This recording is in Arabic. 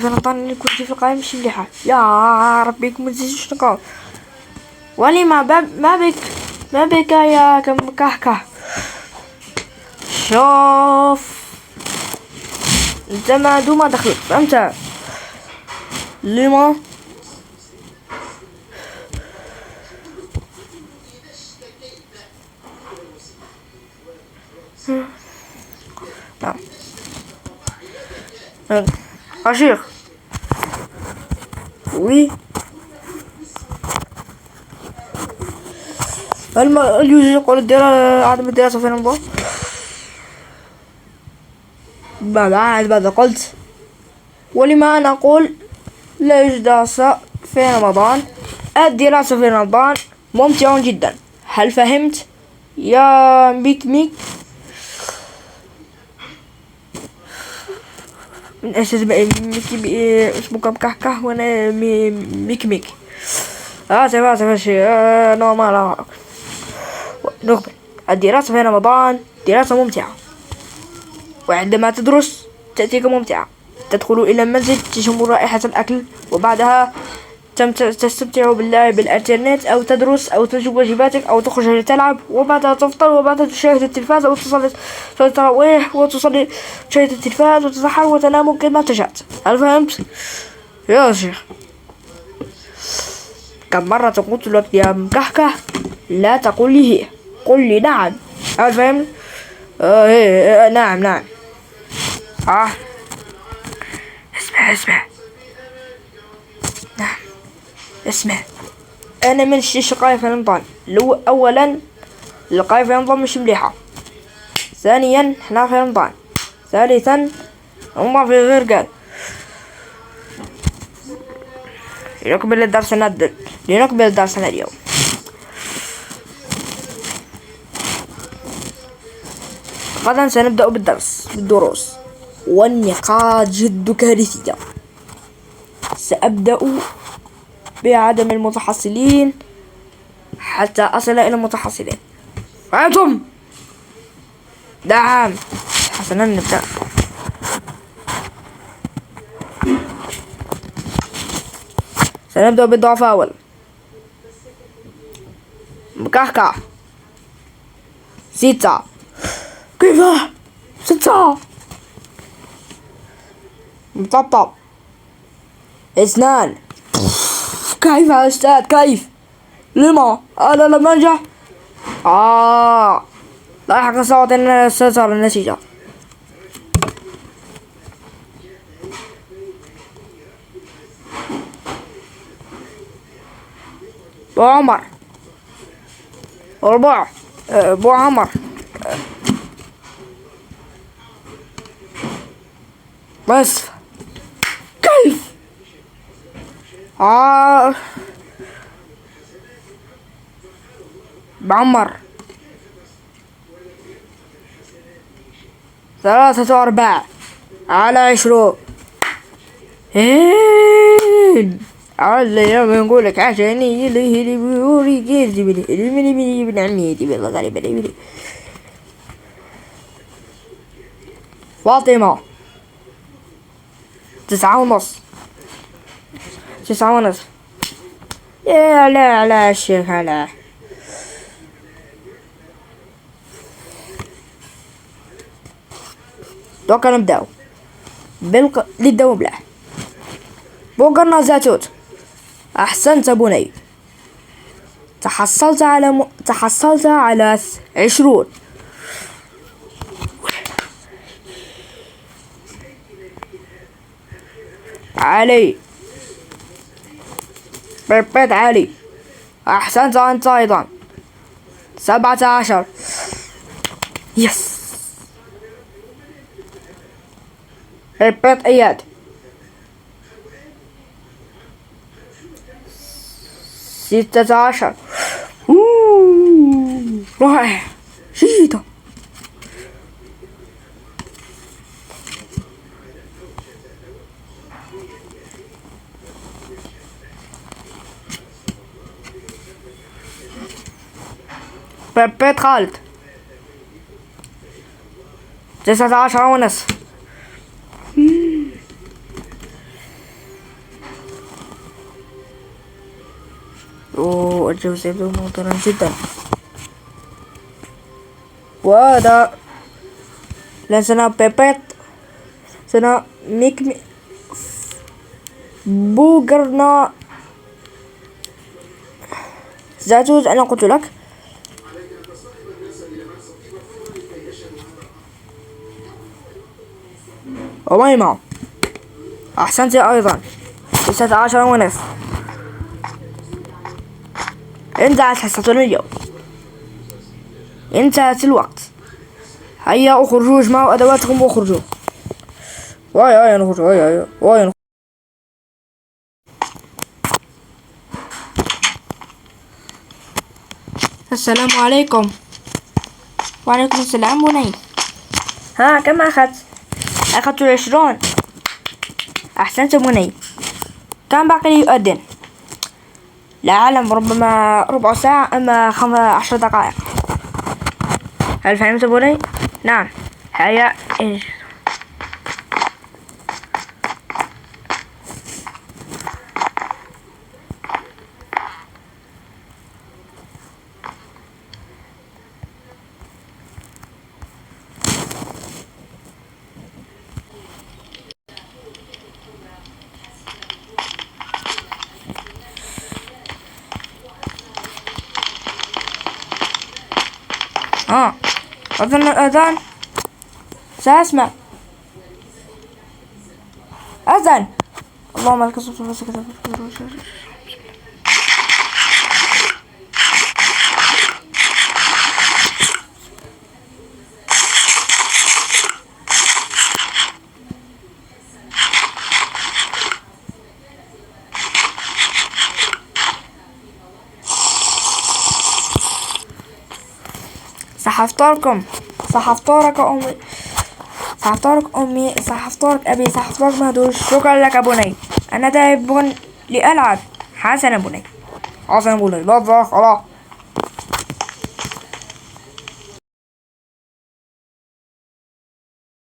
رمضان كنت في القائمة مش مليحة. يا ربي ما تزيدش نقاو. ولي ما بك يا كهكه. شوف انت ما دوما دخلت فهمت لما نعم شيخ وي اليوجد يقول عدم الدراسة في رمضان. بعد قلت ولما أنا أقول لا يوجد دراسة في رمضان. الدراسة في رمضان ممتع جدا. هل فهمت يا ميك من أساس اسمك مكهكه وانا ميك سيبا شيء نورمال. نقبل. الدراسة في رمضان دراسة ممتعة، وعندما تدرس تأتيك ممتعة. تدخل إلى المنزل تشم رائحة الأكل، وبعدها تستمتع بالإنترنت أو تدرس أو تجب واجباتك أو تخرج تلعب، وبعدها تفطر، وبعدها تشاهد التلفاز أو تصلي التراويح وتصلي تشاهد التلفاز وتسحر وتنام كما تشاء. هل فهمت يا شيخ؟ كم مرة قلت لك يا مكهكه لا تقول لي هي، قل لي نعم. هل فهمت؟ نعم. اسمع نعم اسمع. انا من الشقاية في رمضان. اولا القاية في رمضان مش مليحة، ثانيا احنا في رمضان، ثالثا هما في غير قال لنكمل درسنا اليوم. غدا سنبدأ بالدروس والنقاط جد كارثية. سأبدأ بعدم المتحصلين حتى أصل إلى المتحصلين. أنتم نعم. حسنا نبدأ. سنبدأ بالضعف أول. مكهكه 6. كيف 6؟ مطبطب 2. كيف يا أستاذ كيف؟ لما أنا لم أنجح؟ لا يحق صوت أن ستظهر النتيجة. أبو عمر 4. أبو عمر نصف. كيف بعمر 3 و4 على 20. على ما نقولك عشان اللي بيوري جيزي بني ابن عميتي بالله غالي بني فاطمة 9.5. 9.5. يا لا الشيخ لا. دوكا نبداو للدوم بلاه. بوقرنا زاتوت. أحسنت بني. تحصلت على 20. علي بربيت علي. أحسنت أنت أيضا 17. يس. بربيت أياد 16. رائع جيدة. بربيت خالد 19.5. والجو سيبدو ممطرا جدا. وهذا لسنا بيبت سنا بوغرنا زاتوز. أنا قلت لك وميمة أحسنت أيضا. 19:30 انتهت حصتنا اليوم، انتهت الوقت. هيا اخرجوا، اجمعوا أدواتكم واخرجوا. هيا نخرج، هيا نخرج. السلام عليكم. وعليكم السلام بني. ها كم أخذت؟ أخذت 20. أحسنت بني. كم باقي ليؤذن؟ لا أعلم، ربما ربع ساعة أما 15 دقائق. هل فهمت بني؟ نعم. هيا أظن الأذان. سأسمع أذان. اللهم لك الصلاة والسلام. سأفطركم أمي، سأفطرك أبي، سأفطرك مهدوش. شكرا لك بني. أنا ذاهب لألعب. حسنا بني، حسنا بني. لا خلاص.